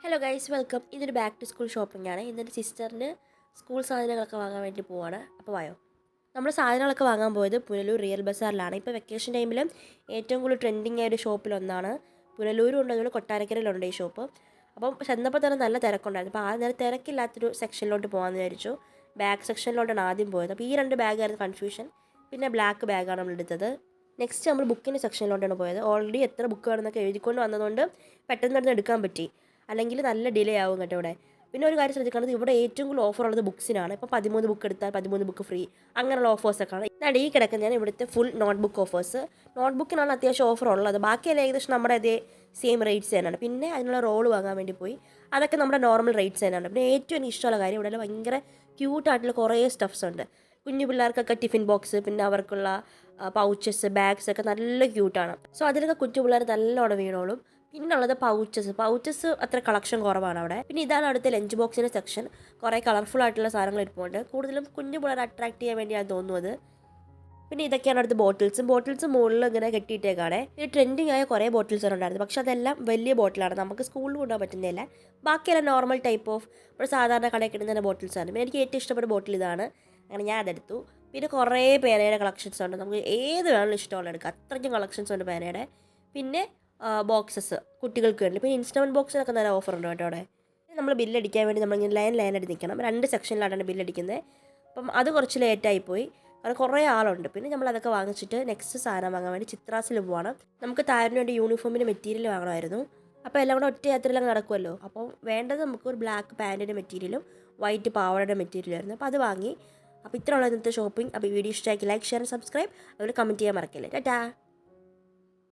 Hello guys welcome. ഇതൊരു back to school shopping ആണ്. ഇന്നൊരു സിസ്റ്ററിന് സ്കൂൾ സാധനങ്ങളൊക്കെ വാങ്ങാൻ വേണ്ടി പോവാണ്. അപ്പോൾ വായോ. നമ്മൾ സാധനങ്ങളൊക്കെ വാങ്ങാൻ പോയത് പുനലൂർ റിയൽ ബസാറിലാണ്. ഇപ്പോൾ വെക്കേഷൻ ടൈമിൽ ഏറ്റവും കൂടുതൽ ട്രെൻഡിങ് ആയ ഒരു ഷോപ്പിലൊന്നാണ്. പുനലൂരും ഉണ്ട്, അതുപോലെ കൊട്ടാരക്കരയിലുണ്ട് ഈ ഷോപ്പ്. അപ്പം ചെന്നപ്പോൾ തന്നെ നല്ല തിരക്കുണ്ടായിരുന്നു. അപ്പോൾ ആ നേരം തിരക്കില്ലാത്തൊരു സെക്ഷനിലോട്ട് പോകാമെന്ന് വിചാരിച്ചു. ബാഗ് സെക്ഷനിലോട്ടാണ് ആദ്യം പോയത്. അപ്പോൾ ഈ രണ്ട് ബാഗായിരുന്നു കൺഫ്യൂഷൻ. പിന്നെ ബ്ലാക്ക് ബാഗാണ് നമ്മൾ എടുത്തത്. നെക്സ്റ്റ് നമ്മൾ ബുക്കിൻ്റെ സെക്ഷനിലോട്ടാണ് പോയത്. ഓൾറെഡി എത്ര ബുക്ക് വേണമെന്നൊക്കെ എഴുതിക്കൊണ്ട് വന്നതുകൊണ്ട് പെട്ടെന്ന് തന്നെ എടുക്കാൻ പറ്റി. അല്ലെങ്കിൽ നല്ല ഡിലേ ആവും കേട്ടോ ഇവിടെ. പിന്നെ ഒരു കാര്യം ശ്രദ്ധിക്കേണ്ടത്, ഇവിടെ ഏറ്റവും കൂടുതൽ ഓഫർ ഉള്ളത് ബുക്സിനാണ്. ഇപ്പോൾ 13 ബുക്ക് എടുത്താൽ 13 ബുക്ക് ഫ്രീ, അങ്ങനെയുള്ള ഓഫേഴ്സൊക്കെ ആണ്. ഇതാണ് ഈ കിടക്കുന്നതാണ് ഇവിടുത്തെ ഫുൾ നോട്ട് ബുക്ക് ഓഫേഴ്സ്. നോട്ട് ബുക്കിനാണ് അത്യാവശ്യം ഓഫർ ഉള്ളത്. ബാക്കിയെല്ലാം ഏകദേശം നമ്മുടെ അതേ സെയിം റേറ്റ്സ് തന്നെയാണ്. പിന്നെ അതിനുള്ള റോൾ വാങ്ങാൻ വേണ്ടി പോയി, അതൊക്കെ നമ്മുടെ നോർമൽ റേറ്റ്സ് തന്നെയാണ്. പിന്നെ ഏറ്റവും എനിക്ക് ഇഷ്ടമുള്ള കാര്യം, ഇവിടെ ഭയങ്കര ക്യൂട്ടായിട്ടുള്ള കുറേ സ്റ്റഫ്സ് ഉണ്ട്. കുഞ്ഞു പിള്ളേർക്കൊക്കെ ടിഫിൻ ബോക്സ്, പിന്നെ അവർക്കുള്ള പൗച്ചസ്, ബാഗ്സ് ഒക്കെ നല്ല ക്യൂട്ടാണ്. സോ അതിലൊക്കെ കുഞ്ഞു പിള്ളേർ നല്ലോണം വീണോളും. പിന്നുള്ളത് പൗച്ചസ് അത്ര കളക്ഷൻ കുറവാണ് അവിടെ. പിന്നെ ഇതാണ് അവിടുത്തെ ലഞ്ച് ബോക്സിൻ്റെ സെക്ഷൻ. കുറേ കളർഫുൾ ആയിട്ടുള്ള സാധനങ്ങൾ ഇരിപ്പുണ്ട്. കൂടുതലും കുഞ്ഞു പിള്ളേർ അട്രാക്ട് ചെയ്യാൻ വേണ്ടിയാണ് തോന്നുന്നത്. പിന്നെ ഇതൊക്കെയാണ് അടുത്ത് ബോട്ടിൽസ് മുകളിൽ ഇങ്ങനെ കെട്ടിയിട്ടേക്കാണ്. ഇത് ട്രെൻഡിങ് ആയ കുറേ ബോട്ടിൽസ് ഉണ്ടായിരുന്നു. പക്ഷെ അതെല്ലാം വലിയ ബോട്ടിലാണ്, നമുക്ക് സ്കൂളിൽ കൊണ്ടുപോകാൻ പറ്റുന്നില്ല. ബാക്കിയെല്ലാം നോർമൽ ടൈപ്പ് ഓഫ് ഒരു സാധാരണ കടയിൽ കിട്ടുന്ന ബോട്ടിൽസാണ്. പിന്നെ എനിക്ക് ഏറ്റവും ഇഷ്ടപ്പെട്ട ബോട്ടിൽ ഇതാണ്. അങ്ങനെ ഞാൻ അതെടുത്തു. പിന്നെ കുറേ പേനയുടെ കളക്ഷൻസ് ഉണ്ട്, നമുക്ക് ഏത് വേണമെങ്കിലും ഇഷ്ടമുള്ള എടുക്കാം. അത്രയ്ക്കും കളക്ഷൻസ് ഉണ്ട് പേനയുടെ. പിന്നെ ബോക്സസ് കുട്ടികൾക്ക് വേണ്ടി. പിന്നെ ഇൻസ്റ്റമെൻറ്റ് ബോക്സിനൊക്കെ നല്ല ഓഫർ ഉണ്ട് കേട്ടോ അവിടെ. നമ്മൾ ബില്ലടിക്കാൻ വേണ്ടി നമ്മളിങ്ങനെ ലൈനായിട്ട് നിൽക്കണം. 2 സെക്ഷനിലാണ് ബില്ലടിക്കുന്നത്. അപ്പം അത് കുറച്ച് ലേറ്റായിപ്പോയി, കാരണം കുറേ ആളുണ്ട്. പിന്നെ നമ്മൾ അതൊക്കെ വാങ്ങിച്ചിട്ട് നെക്സ്റ്റ് സാധനം വാങ്ങാൻ വേണ്ടി ചിത്രാസിൽ പോകണം. നമുക്ക് താരന് വേണ്ടി യൂണിഫോമിൻ്റെ മെറ്റീരിയൽ വാങ്ങണമായിരുന്നു. അപ്പോൾ എല്ലാം കൂടെ ഒറ്റ യാത്രയിലും നടക്കുമല്ലോ. അപ്പോൾ വേണ്ടത് നമുക്ക് ഒരു ബ്ലാക്ക് പാൻറ്റിൻ്റെ മെറ്റീരിയലും വൈറ്റ് പാവാടയുടെ മെറ്റീരിയലും ആയിരുന്നു. അപ്പോൾ അത് വാങ്ങി. അപ്പോൾ ഇത്രയുള്ള ഇന്നത്തെ ഷോപ്പിംഗ്. അപ്പോൾ വീഡിയോ ഇഷ്ടമാക്കി ലൈക്ക്, ഷെയർ, സബ്സ്ക്രൈബ്, അതുപോലെ കമൻറ്റ് ചെയ്യാൻ മറക്കില്ല. ടാറ്റാ.